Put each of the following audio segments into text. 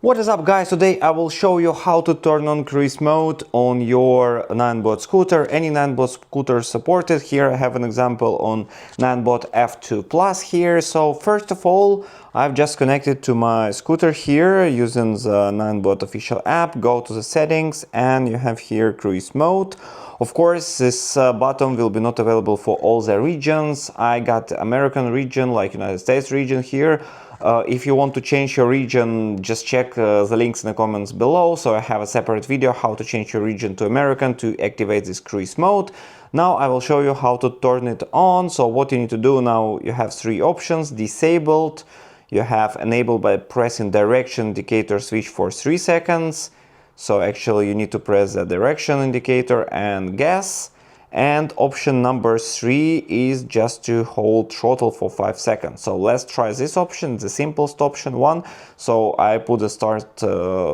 What is up, guys? Today I will show you how to turn on cruise mode on your Ninebot scooter. Any Ninebot scooter supported. Here I have an example on Ninebot F2 Plus here. So first of all, I've just connected to my scooter here using the Ninebot official app. Go to the settings and you have here cruise mode. Of course, this button will be not available for all the regions. I got American region, like United States region here. If you want to change your region, just check the links in the comments below. So I have a separate video how to change your region to American to activate this cruise mode. Now I will show you how to turn it on. So what you need to do now, you have three options: disabled, you have enabled by pressing direction indicator switch for 3 seconds. So actually you need to press the direction indicator and gas. And option number 3 is just to hold throttle for 5 seconds. So let's try this option, the simplest option one. So I put the start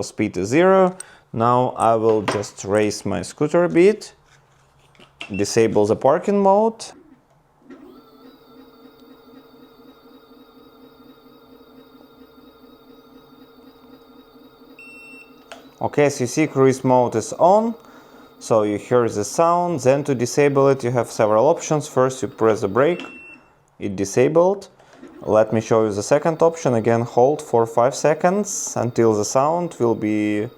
speed to 0. Now I will just raise my scooter a bit, disable the parking mode. Okay, so you see cruise mode is on. So you hear the sound. Then to disable it, you have several options. First, you press the brake, it disabled. Let me show you the second option. Again, hold for 5 seconds until the sound will be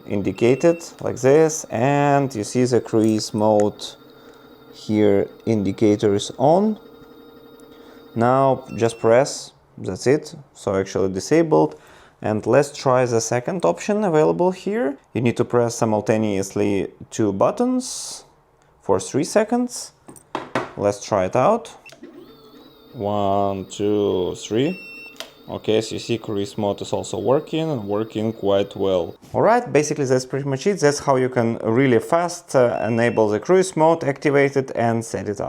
indicated like this. And you see the cruise mode here, indicator is on. Now just press, that's it. So actually disabled. And let's try the second option available here. You need to press simultaneously 2 buttons for 3 seconds. Let's try it out. 1, 2, 3. Okay, so you see cruise mode is also working and working quite well. Alright, basically that's pretty much it. That's how you can really fast enable the cruise mode, activate it and set it up.